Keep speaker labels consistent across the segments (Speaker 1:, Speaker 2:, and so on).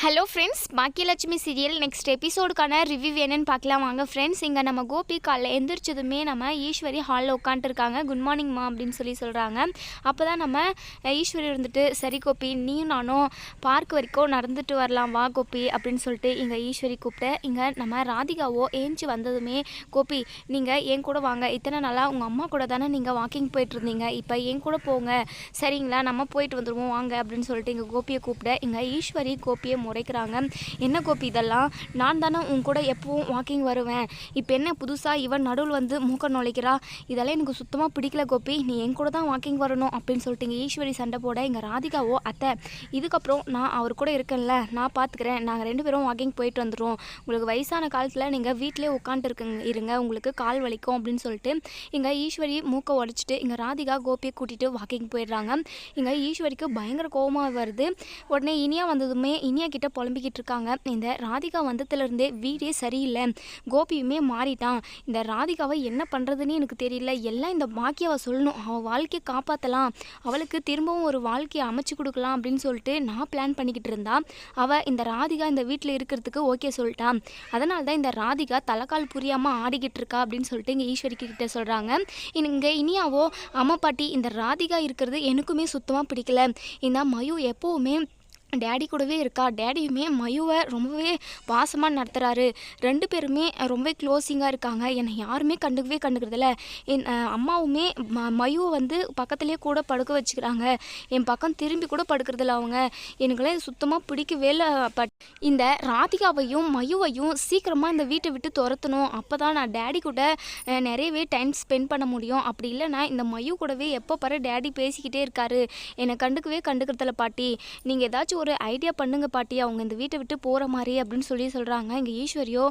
Speaker 1: Hello friends, Baakiyalakshmi serial next எபிசோடுக்கான review என்னன்னு பார்க்கலாம் வாங்க ஃப்ரெண்ட்ஸ். இங்கே நம்ம கோபி காலைல எந்திரிச்சதுமே நம்ம ஈஸ்வரி ஹாலில் உட்காந்துருக்காங்க. குட் மார்னிங்மா அப்படின்னு சொல்கிறாங்க. அப்போ தான் நம்ம ஈஸ்வரி இருந்துட்டு, சரி கோபி, நீயும் நானும் பார்க் வரைக்கும் நடந்துட்டு வரலாம் வா கோபி அப்படின்னு சொல்லிட்டு இங்கே ஈஸ்வரி கூப்பிட்டு, இங்கே நம்ம ராதிகாவோ ஏஞ்சி வந்ததுமே, கோபி நீங்கள் என் கூட வாங்க, இத்தனை நாளாக உங்கள் அம்மா கூட தானே நீங்கள் வாக்கிங் போயிட்டு இருந்தீங்க, இப்போ என் கூட போங்க சரிங்களா, நம்ம போயிட்டு வந்துடுவோம் வாங்க அப்படின்னு சொல்லிட்டு இங்கே கோபியை கூப்பிட்டு இங்கே ஈஸ்வரி கோபியை முறைக்கிறாங்க. என்ன கோபி இதெல்லாம், நான் தானே உன் கூட எப்பவும் வாக்கிங் வருவேன், இப்போ என்ன புதுசாக இவன் நடுவில் வந்து மூக்க நுழைக்கிறா, இதெல்லாம் எனக்கு சுத்தமாக பிடிக்கல கோபி, நீ என் கூட தான் வாக்கிங் வரணும் அப்படின்னு சொல்லிட்டு இங்கே ஈஸ்வரி சண்டை போட, இங்கே ராதிகாவோ அத்தை இதுக்கப்புறம் நான் அவர் கூட இருக்கேன்ல, நான் பார்த்துக்கிறேன், நாங்கள் 2 பேரும் வாக்கிங் போயிட்டு வந்துடுவோம், உங்களுக்கு வயசான காலத்தில் நீங்கள் வீட்டிலே உட்காந்துருக்குங்க இருங்க, உங்களுக்கு கால் வலிக்கும் அப்படின்னு சொல்லிட்டு இங்கே ஈஸ்வரி மூக்கை உடச்சிட்டு இங்கே ராதிகா கோபியை கூட்டிகிட்டு வாக்கிங் போயிடுறாங்க. இங்கே ஈஸ்வரிக்கு பயங்கர கோபமாக வருது. உடனே இனியா வந்ததுமே இனியா கிட்ட புலம்பிக்கிட்டு இருக்காங்க, இந்த ராதிகா வந்ததுலேருந்தே வீடே சரியில்லை, கோபியுமே மாறிட்டான், இந்த ராதிகாவை என்ன பண்ணுறதுன்னு எனக்கு தெரியல, எல்லாம் இந்த பாக்கியாவை சொல்லணும், அவள் வாழ்க்கையை காப்பாற்றலாம், அவளுக்கு திரும்பவும் ஒரு வாழ்க்கையை அமைச்சு கொடுக்கலாம் அப்படின்னு சொல்லிட்டு நான் பிளான் பண்ணிக்கிட்டு இருந்தா, அவள் இந்த ராதிகா இந்த வீட்டில் இருக்கிறதுக்கு ஓகே சொல்லிட்டான், அதனால தான் இந்த ராதிகா தலைக்கால் புரியாமல் ஆடிக்கிட்டு இருக்கா அப்படின்னு சொல்லிட்டு இங்கே ஈஸ்வரிக்கு கிட்ட சொல்கிறாங்க. இங்கே இனியாவோ, அம்மா பாட்டி இந்த ராதிகா இருக்கிறது எனக்குமே சுத்தமாக பிடிக்கல, இந்த மயு எப்போவுமே டேடி கூடவே இருக்கா, டேடியுமே மயுவை ரொம்பவே பாசமாக நடத்துகிறாரு, 2 பேருமே ரொம்ப க்ளோஸிங்காக இருக்காங்க, என்னை யாருமே கண்டுக்கிறதில்ல, என் அம்மாவுமே மயுவை வந்து பக்கத்துலேயே கூட படுக்க வச்சுக்கிறாங்க, என் பக்கம் திரும்பி கூட படுக்கிறதில்ல அவங்க, எனக்குலாம் சுத்தமாக பிடிக்கவே இல்லை, பட் இந்த ராதிகாவையும் மயுவையும் சீக்கிரமாக இந்த வீட்டை விட்டு துரத்தணும், அப்போ தான் நான் டேடி கூட நிறையவே டைம் ஸ்பெண்ட் பண்ண முடியும், அப்படி இல்லைனா இந்த மயு கூடவே எப்போ பாரு டேடி பேசிக்கிட்டே இருக்காரு, என்னை கண்டுக்கிறதில்ல பாட்டி, நீங்கள் ஏதாச்சும் ஒரு ஐடியா பண்ணுங்க பாட்டி, அவங்க இந்த வீட்டை விட்டு போகிற மாதிரி அப்படின்னு சொல்கிறாங்க. இங்கே ஈஸ்வரியோ,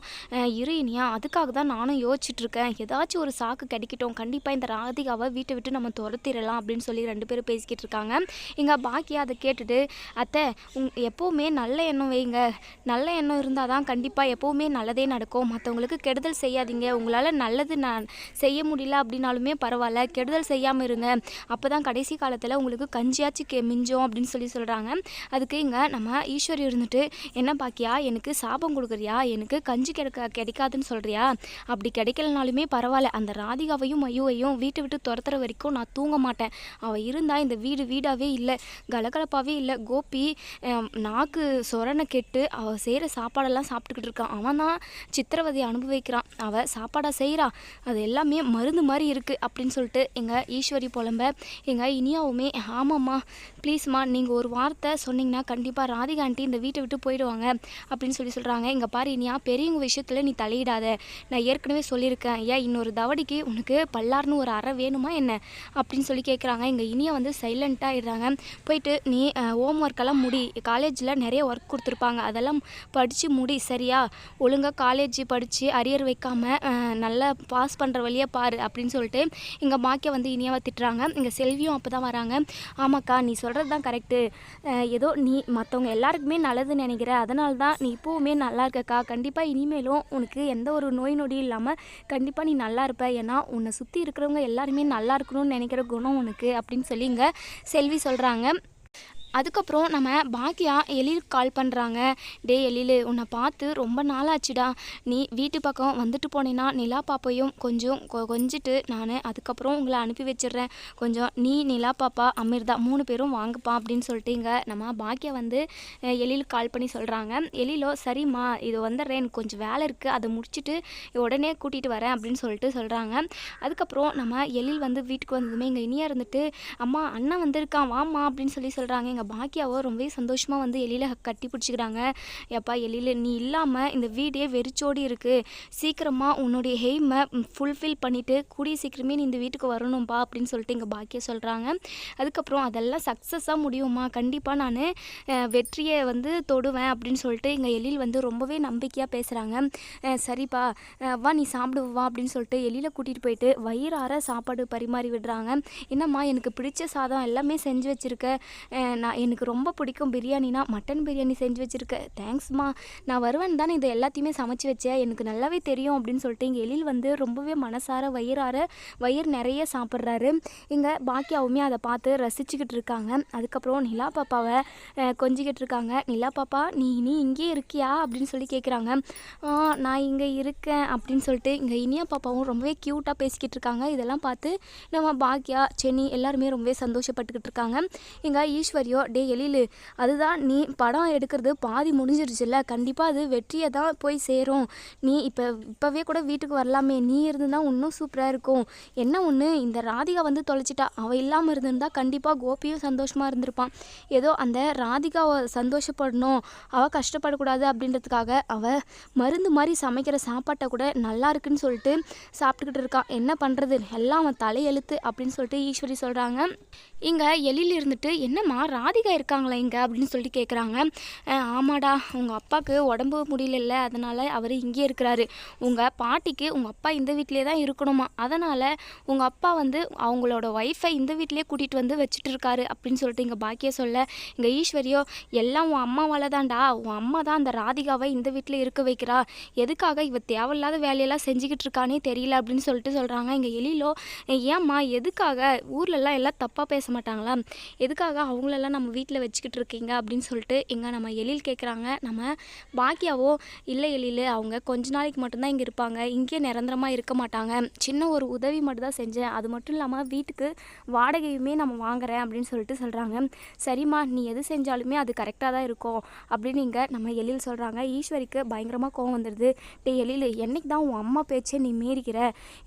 Speaker 1: இரு இனியா, அதுக்காக தான் நானும் யோசிச்சுட்ருக்கேன், ஏதாச்சும் ஒரு சாக்கு கிடைக்கட்டும், கண்டிப்பாக இந்த ராதிகாவை வீட்டை விட்டு நம்ம துரத்திடலாம் அப்படின்னு சொல்லி 2 பேரும் பேசிக்கிட்டு இருக்காங்க. இங்கே பாக்கியா அதை கேட்டுட்டு, அத்தை எப்போவுமே நல்ல எண்ணம் வைங்க, நல்ல எண்ணம் இருந்தால் தான் கண்டிப்பாக எப்போவுமே நல்லதே நடக்கும், மற்றவங்களுக்கு கெடுதல் செய்யாதீங்க, உங்களால் நல்லது நான் செய்ய முடியல அப்படின்னாலுமே பரவாயில்ல, கெடுதல் செய்யாமல் இருங்க, அப்போ தான் கடைசி காலத்தில் உங்களுக்கு கஞ்சியாச்சு மிஞ்சோம் அப்படின்னு சொல்கிறாங்க. அதுக்கு இங்கே நம்ம ஈஸ்வரி இருந்துட்டு, என்ன பாக்கியா எனக்கு சாபம் கொடுக்குறியா, எனக்கு கஞ்சி கிடைக்காதுன்னு சொல்கிறியா, அப்படி கிடைக்கலனாலுமே பரவாயில்ல, அந்த ராதிகாவையும் மயுவையும் வீட்டை விட்டு துரத்துற வரைக்கும் நான் தூங்க மாட்டேன், அவள் இருந்தால் இந்த வீடாகவே இல்லை, கலகலப்பாகவே இல்லை, கோபி நாக்கு சொரணை கெட்டு அவள் செய்கிற சாப்பாடெல்லாம் சாப்பிட்டுக்கிட்டு இருக்கான், அவன் தான் சித்திரவதையை அனுபவிக்கிறான், அவள் சாப்பாடாக செய்கிறா, அது எல்லாமே மருந்து மாதிரி இருக்குது அப்படின்னு சொல்லிட்டு எங்கள் ஈஸ்வரி புலம்ப, எங்கள் இனியாவுமே ஆமாம்மா ப்ளீஸ்மா நீங்கள் ஒரு வார்த்தை சொன்னீங்கன்னா கண்டிப்பாக ராதிகா ஆண்டி இந்த வீட்டை விட்டு போயிடுவாங்க அப்படின்னு சொல்கிறாங்க. இங்கே பாரு இனியா, பெரியவங்க விஷயத்தில் நீ தலையிடாத, நான் ஏற்கனவே சொல்லியிருக்கேன், ஏன் இன்னொரு தவடிக்கு உனக்கு பல்லார்னு ஒரு அறை வேணுமா என்ன அப்படின்னு கேட்குறாங்க. இங்கே இனியா வந்து சைலண்ட்டாக ஆகிடுறாங்க. போயிட்டு நீ ஹோம் ஒர்க்கெல்லாம் முடி, காலேஜில் நிறைய ஒர்க் கொடுத்துருப்பாங்க, அதெல்லாம் படித்து முடி சரியா, ஒழுங்காக காலேஜ் படித்து அரியர் வைக்காமல் நல்லா பாஸ் பண்ணுற வழியாக பாரு அப்படின்னு சொல்லிட்டு இங்கே பாக்கியா வந்து இனியாவை திட்டுறாங்க. இங்கே செல்வியும் அப்போ தான் வராங்க. ஆமாக்கா நீ சொல்கிறது தான் கரெக்டு, ஏதோ நீ மற்றவங்க எல்லாருக்குமே நல்லதுன்னு நினைக்கிற, அதனால தான் நீ இப்போவுமே நல்லா இருக்கக்கா, கண்டிப்பாக இனிமேலும் உனக்கு எந்த ஒரு நோய் நொடி இல்லாமல் கண்டிப்பாக நீ நல்லா இருப்ப, ஏன்னா உன்னை சுற்றி இருக்கிறவங்க எல்லாருமே நல்லா இருக்கணும்னு நினைக்கிற குணம் உனக்கு அப்படின்னு சொல்லி இங்கே செல்வி சொல்கிறாங்க. அதுக்கப்புறம் நம்ம பாக்கியா எழிலுக்கு கால் பண்ணுறாங்க. டே எழிலு, உன்னை பார்த்து ரொம்ப நாளாச்சுடா, நீ வீட்டு பக்கம் வந்துட்டு போனேன்னா நிலா பாப்பையும் கொஞ்சம் கொஞ்சிட்டு நான் அதுக்கப்புறம் உங்களை அனுப்பி வச்சிடுறேன், கொஞ்சம் நீ நிலா பாப்பா அமிர்தா 3 பேரும் வாங்கப்பா அப்படின்னு சொல்லிட்டு இங்கே நம்ம பாக்கியா வந்து எழிலுக்கு கால் பண்ணி சொல்கிறாங்க. எழிலோ சரிம்மா இது வந்துடுறேன், எனக்கு கொஞ்சம் வேலை இருக்குது, அதை முடிச்சுட்டு உடனே கூட்டிகிட்டு வரேன் அப்படின்னு சொல்கிறாங்க. அதுக்கப்புறம் நம்ம எழில் வந்து வீட்டுக்கு வந்ததுமே இங்கே இனியா இருந்துட்டு, அம்மா அண்ணன் வந்திருக்கான் வாம்மா அப்படின்னு சொல்கிறாங்க. எங்கள் பாக்கியாவோ ரொம்பவே சந்தோஷமாக வந்து எழில கட்டி பிடிச்சிக்கிறாங்க. எப்பா எழில, நீ இல்லாமல் இந்த வீடே வெறிச்சோடி இருக்குது, சீக்கிரமாக உன்னுடைய எய்மை ஃபுல்ஃபில் பண்ணிவிட்டு கூடிய சீக்கிரமே நீ இந்த வீட்டுக்கு வரணும்பா அப்படின்னு சொல்லிட்டு எங்கள் பாக்கியா சொல்கிறாங்க. அதுக்கப்புறம் அதெல்லாம் சக்ஸஸாக முடியுமா, கண்டிப்பாக நான் வெற்றியை வந்து தொடுவேன் அப்படின்னு சொல்லிட்டு எங்கள் எழில் வந்து ரொம்பவே நம்பிக்கையாக பேசுகிறாங்க. சரிப்பா வா நீ சாப்பிடுவா அப்படின்னு சொல்லிட்டு எழில கூட்டிகிட்டு போயிட்டு வயிறார சாப்பாடு பரிமாறி விடுறாங்க. என்னம்மா எனக்கு பிடிச்ச சாதம் எல்லாமே செஞ்சு வச்சுருக்க, எனக்கு ரொம்ப பிடிக்கும் பிரியாணினா, மட்டன் பிரியாணி செஞ்சு வச்சுருக்க, தேங்க்ஸ்மா, நான் வருவேன் தானே இது எல்லாத்தையுமே சமைச்சு வச்சேன், எனக்கு நல்லாவே தெரியும் அப்படின்னு சொல்லிட்டு இங்கே எழில் வந்து ரொம்பவே மனசார வயிறு நிறைய சாப்பிட்றாரு. இங்கே பாக்கியாவுமே அதை பார்த்து ரசிச்சுக்கிட்டு இருக்காங்க. அதுக்கப்புறம் நிலா பாப்பாவை கொஞ்சிக்கிட்டு இருக்காங்க. நிலா பாப்பா, நீ இங்கே இருக்கியா அப்படின்னு சொல்லி கேட்குறாங்க. நான் இங்கே இருக்கேன் அப்படின்னு சொல்லிட்டு இங்கே இனியா பாப்பாவும் ரொம்பவே க்யூட்டாக பேசிக்கிட்டு இருக்காங்க. இதெல்லாம் பார்த்து நம்ம பாக்கியா, சென்னி எல்லாருமே ரொம்பவே சந்தோஷப்பட்டுக்கிட்டு இருக்காங்க. இங்கே ஈஸ்வரியோ, டே எழிலு, அதுதான் நீ படம் எடுக்கிறது பாதி முடிஞ்சிருச்சுல்ல, கண்டிப்பாக அது வெற்றியை தான் போய் சேரும், நீ இப்போவே கூட வீட்டுக்கு வரலாமே, நீ இருந்துன்னா இன்னும் சூப்பராக இருக்கும். என்ன ஒன்று, இந்த ராதிகா வந்து தொலைச்சிட்டா, அவள் இல்லாமல் இருந்திருந்தா கண்டிப்பாக கோபியும் சந்தோஷமாக இருந்திருப்பான். ஏதோ அந்த ராதிகாவை சந்தோஷப்படணும், அவள் கஷ்டப்படக்கூடாது அப்படின்றதுக்காக அவள் மருந்து மாதிரி சமைக்கிற சாப்பாட்டை கூட நல்லா இருக்குன்னு சொல்லிட்டு சாப்பிட்டுக்கிட்டு இருக்கான். என்ன பண்ணுறது, எல்லாம் அவன் தலையெழுத்து அப்படின்னு சொல்லிட்டு ஈஸ்வரி சொல்கிறாங்க. இங்கே எழில் இருந்துட்டு, என்னம்மா ராதிகா இருக்காங்களா இங்கே அப்படின்னு சொல்லிட்டு கேட்குறாங்க. ஆமாடா, உங்கள் அப்பாவுக்கு உடம்பு முடியல, அதனால் அவர் இங்கே இருக்கிறாரு. உங்கள் பாட்டிக்கு உங்கள் அப்பா இந்த வீட்டிலே தான் இருக்கணுமா, அதனால் உங்கள் அப்பா வந்து அவங்களோட ஒய்ஃபை இந்த வீட்டிலே கூட்டிகிட்டு வந்து வச்சுட்டு இருக்காரு அப்படின்னு சொல்லிட்டு இங்கே பாக்கிய சொல்ல, இங்கே ஈஸ்வரியோ, எல்லாம் உன் அம்மாவால் தான்டா, உன் அம்மா தான் அந்த ராதிகாவை இந்த வீட்டில் இருக்க வைக்கிறா, எதுக்காக இவ தேவையில்லாத வேலையெல்லாம் செஞ்சுக்கிட்டு இருக்கானே தெரியல அப்படின்னு சொல்லிட்டு சொல்கிறாங்க. இங்கே எழிலோ, ஏம்மா எதுக்காக, ஊர்லெலாம் எல்லாம் தப்பாக பேச மாட்டாங்களா, எதுக்காக அவங்களெல்லாம் நம்ம வீட்டில் வச்சுக்கிட்டு இருக்கீங்க அப்படின்னு சொல்லிட்டு இங்கே நம்ம எழில் கேட்குறாங்க. நம்ம பாக்கியாவோ, இல்லை எழில், அவங்க கொஞ்ச நாளைக்கு மட்டும்தான் இங்கே இருப்பாங்க, இங்கே நிரந்தரமாக இருக்க மாட்டாங்க, சின்ன ஒரு உதவி மட்டும் தான் செஞ்சேன், அது மட்டும் இல்லாமல் வீட்டுக்கு வாடகையுமே நம்ம வாங்குறேன் அப்படின்னு சொல்லிட்டு சொல்கிறாங்க. சரிம்மா, நீ எது செஞ்சாலுமே அது கரெக்டாக தான் இருக்கும் அப்படின்னு இங்கே நம்ம எழில் சொல்கிறாங்க. ஈஸ்வரிக்கு பயங்கரமாக கோவம் வந்துடுது. டே எழில், என்னைக்கு தான் உன் அம்மா பேச்சை நீ மீறிக்கிற,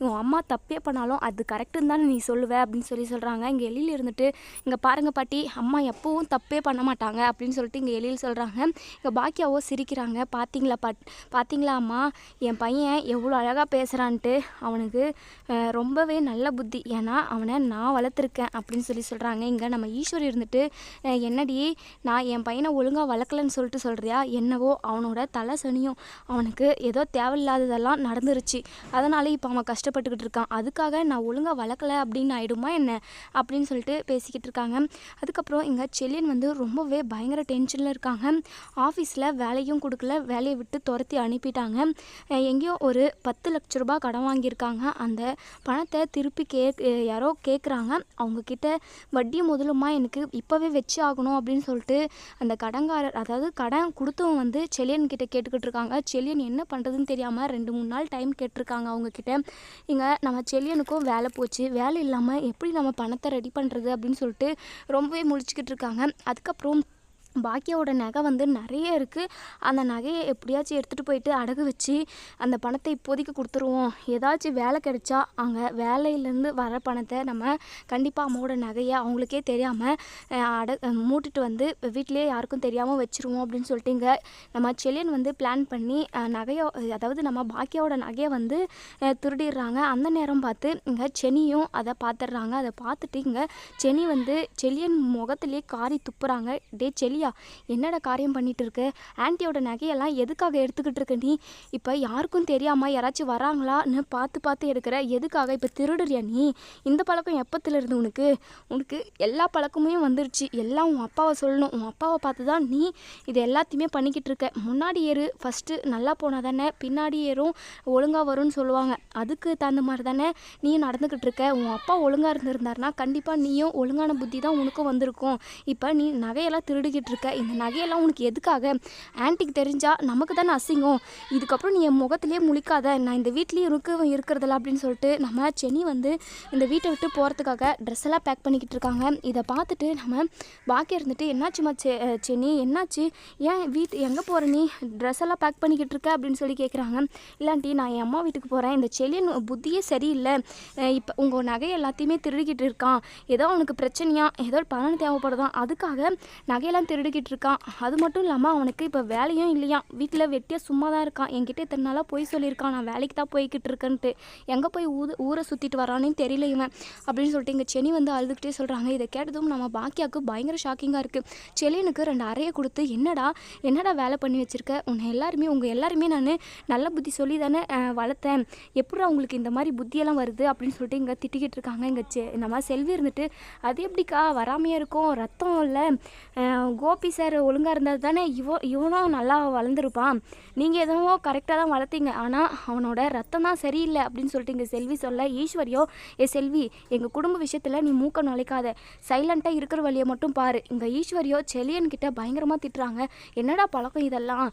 Speaker 1: உன் அம்மா தப்பே பண்ணாலும் அது கரெக்டுன்னு தானே நீ சொல்லுவ அப்படின்னு சொல்கிறாங்க. இங்கே எழில் இருந்துட்டு, இங்கே பாருங்க பாட்டி, அம்மா எப்பவும் தப்பே பண்ண மாட்டாங்க அப்படின்னு சொல்லிட்டு இங்கே எழில் சொல்கிறாங்க. இங்கே பாக்கியாவோ சிரிக்கிறாங்க. பார்த்தீங்களா அம்மா, என் பையன் எவ்வளோ அழகாக பேசுகிறான்ட்டு, அவனுக்கு ரொம்பவே நல்ல புத்தி, ஏன்னா அவனை நான் வளர்த்துருக்கேன் அப்படின்னு சொல்கிறாங்க. இங்கே நம்ம ஈஸ்வரி இருந்துட்டு, என்னடி நான் என் பையனை ஒழுங்காக வளர்க்கலன்னு சொல்லிட்டு சொல்கிறியா, என்னவோ அவனோட தலை சனியும், அவனுக்கு ஏதோ தேவையில்லாததெல்லாம் நடந்துருச்சு, அதனால இப்போ அவன் கஷ்டப்பட்டுக்கிட்டு இருக்கான், அதுக்காக நான் ஒழுங்காக வளர்க்கலை அப்படின்னு ஆகிடுமா என்ன அப்படின்னு சொல்லிட்டு பேசிக்கிட்டு இருக்காங்க. அதுக்கப்புறம் இங்கே செல்லியன் வந்து ரொம்பவே பயங்கர டென்ஷனில் இருக்காங்க. ஆஃபீஸில் வேலையும் கொடுக்கல, வேலையை விட்டு துரத்தி அனுப்பிட்டாங்க. எங்கேயோ ஒரு 10 லட்ச ரூபா கடன் வாங்கியிருக்காங்க. அந்த பணத்தை திருப்பி யாரோ கேட்குறாங்க. அவங்கக்கிட்ட வட்டி முதலுமா எனக்கு இப்போவே வச்சு ஆகணும் அப்படின்னு சொல்லிட்டு அந்த கடன்காரர், அதாவது கடன் கொடுத்தவங்க வந்து செல்லியன் கிட்ட கேட்டுக்கிட்டு இருக்காங்க. செல்லியன் என்ன பண்ணுறதுன்னு தெரியாமல் 2-3 நாள் டைம் கேட்டிருக்காங்க அவங்கக்கிட்ட. இங்கே நம்ம செல்லியனுக்கும் வேலை போச்சு, வேலை இல்லாமல் எப்படி நம்ம பணத்தை ரெடி பண்ணுறது அப்படின்னு சொல்லிட்டு ரொம்பவே முழிச்சுக்கிட்டு இருக்காங்க. அதுக்கப்புறம் பாக்கியாவோட நகை வந்து நிறைய இருக்குது, அந்த நகையை எப்படியாச்சும் எடுத்துகிட்டு போயிட்டு அடகு வச்சு அந்த பணத்தை இப்போதைக்கு கொடுத்துருவோம், ஏதாச்சும் வேலை கிடைச்சா அங்கே வேலையிலேருந்து வர பணத்தை நம்ம கண்டிப்பாக அம்மாவோட நகையை அவங்களுக்கே தெரியாமல் மூட்டிட்டு வந்து வீட்டிலே யாருக்கும் தெரியாமல் வச்சுருவோம் அப்படின்னு சொல்லிட்டு இங்கே நம்ம செல்லியன் வந்து பிளான் பண்ணி அதாவது நம்ம பாக்கியாவோட நகையை வந்து திருடிடுறாங்க. அந்த நேரம் பார்த்து இங்கே சென்னியும் அதை பார்த்துடுறாங்க. அதை பார்த்துட்டு இங்கே சென்னி வந்து செல்லியன் முகத்திலே காரி துப்புறாங்க. டே செல்லியா, என்னடா காரியம் பண்ணிட்டு இருக்க, ஆன்ட்டியோட நகையெல்லாம் எதுக்காக எடுத்துக்கிட்டு இருக்க நீ, இப்போ யாருக்கும் தெரியாமல் யாராச்சும் வராங்களான்னு பார்த்து எடுக்கிற, எதுக்காக இப்போ திருடுறியா நீ, இந்த பழக்கம் எப்போத்துலேருந்து உனக்கு எல்லா பழக்கமே வந்துருச்சு, எல்லாம் உன் அப்பாவை சொல்லணும், உன் அப்பாவை பார்த்து தான் நீ இது எல்லாத்தையுமே பண்ணிக்கிட்டு இருக்க, முன்னாடி ஏறு ஃபஸ்ட்டு நல்லா போனால் தானே பின்னாடி ஏறும் ஒழுங்காக வரும்னு சொல்லுவாங்க, அதுக்கு தகுந்த மாதிரி தானே நீயும் நடந்துக்கிட்டு இருக்க, உன் அப்பா ஒழுங்காக இருந்திருந்தாருன்னா கண்டிப்பாக நீயும் ஒழுங்கான புத்தி தான் உனக்கும் வந்திருக்கும், இப்போ நீ நகையெல்லாம் திருடிக்கிட்டு இருக்க, இந்த நகையெல்லாம் உனக்கு எதுக்காக, ஆன்ட்டிக்கு தெரிஞ்சால் நமக்கு தானே அசிங்கம், இதுக்கப்புறம் நீ என் முகத்திலே முழிக்காத, நான் இந்த வீட்லேயும் இருக்கிறதில்ல அப்படின்னு சொல்லிட்டு நம்ம சென்னி வந்து இந்த வீட்டை விட்டு போகிறதுக்காக ட்ரெஸ் எல்லாம் பேக் பண்ணிக்கிட்டு இருக்காங்க. இதை பார்த்துட்டு நம்ம பாக்கியம் இருந்துட்டு, என்னாச்சுமா சென்னி, என்னாச்சு, ஏன் எங்கே போகிற நீ, ட்ரெஸ் எல்லாம் பேக் பண்ணிக்கிட்டு இருக்க அப்படின்னு சொல்லி கேட்குறாங்க. இல்லாண்டி நான் என் அம்மா வீட்டுக்கு போகிறேன், இந்த செல்லியன் புத்தியே சரியில்லை, இப்போ உங்கள் நகை எல்லாத்தையுமே திருடிக்கிட்டு இருக்கான், ஏதோ அவனுக்கு பிரச்சனையா, ஏதோ பணம் தேவைப்படுதான், அதுக்காக நகையெல்லாம்
Speaker 2: திருடிக்கிட்டு இருக்கான். அது மட்டும் இல்லாமல் அவனுக்கு இப்போ வேலையும் இல்லையா, வீட்டில் வெட்டியாக சும்மா தான் இருக்கான். என்கிட்ட இத்தனை நாளாக போய் சொல்லியிருக்கான் நான் வேலைக்கு தான் போய்கிட்டு இருக்கேன்ட்டு. எங்கே போய் ஊரை சுற்றிட்டு வரானே தெரியல இவன் அப்படின்னு சொல்லிட்டு எங்கள் செனி வந்து அழுதுகிட்டே சொல்கிறாங்க. இதை கேட்டதும் நம்ம பாக்கியாவுக்கு பயங்கர ஷாக்கிங்காக இருக்குது. செலியனுக்கு 2 அறையை கொடுத்து என்னடா வேலை பண்ணி வச்சுருக்க, உங்கள் எல்லாருமே நான் நல்ல புத்தி சொல்லி தானே வளர்த்தேன், எப்படி அவங்களுக்கு இந்த மாதிரி புத்தியெல்லாம் வருது அப்படின்னு சொல்லிட்டு இங்கே திட்டிக்கிட்டு இருக்காங்க. இந்த மாதிரி செல்வி இருந்துட்டு அது எப்படிக்கா வராமையாக இருக்கும், ரத்தம் இல்லை, கோபி சார் ஒழுங்காக இருந்தால் தானே இவனும் நல்லா வளர்ந்துருப்பான், நீங்கள் எதுவோ கரெக்டாக தான் வளர்த்தீங்க, ஆனால் அவனோட ரத்தம் தான் சரியில்லை அப்படின்னு சொல்லிட்டு இங்கே செல்வி சொல்ல, ஈஸ்வரியோ செல்வி எங்கள் குடும்ப விஷயத்தில் நீ மூக்க நுழைக்காத, சைலண்ட்டாக இருக்கிற வழியை மட்டும் பாரு. இங்கே ஈஸ்வரியோ செலியன்கிட்ட பயங்கரமாக திட்டுறாங்க. என்னடா பழக்கம் இதெல்லாம்,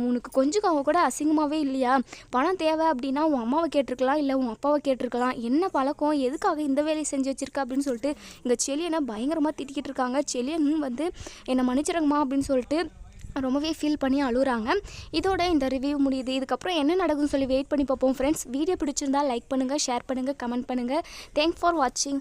Speaker 2: உனக்கு கொஞ்சம் அவ கூட அசிங்கமாகவே இல்லையா, பணம் தேவை அப்படின்னா உன் அம்மாவை கேட்டிருக்கலாம், இல்லை உன் அப்பாவை கேட்டிருக்கலாம், என்ன பழக்கம், எதுக்காக இந்த வேலையை செஞ்சு வச்சிருக்க அப்படின்னு சொல்லிட்டு இங்கே செலியனை பயங்கரமாக திட்டிக்கிட்டு இருக்காங்க. செலியன் வந்து என்னை மன்னிச்சிருங்கம்மா அப்படின்னு சொல்லிட்டு ரொம்பவே ஃபீல் பண்ணி அழுகுறாங்க. இதோட இந்த ரிவ்யூ முடியுது. இதுக்கப்புறம் என்ன நடக்குதுன்னு சொல்லி வெயிட் பண்ணி பார்ப்போம் ஃப்ரெண்ட்ஸ். வீடியோ பிடிச்சிருந்தா லைக் பண்ணுங்கள், ஷேர் பண்ணுங்கள், கமெண்ட் பண்ணுங்கள். தேங்க்ஸ் ஃபார் வாட்சிங்.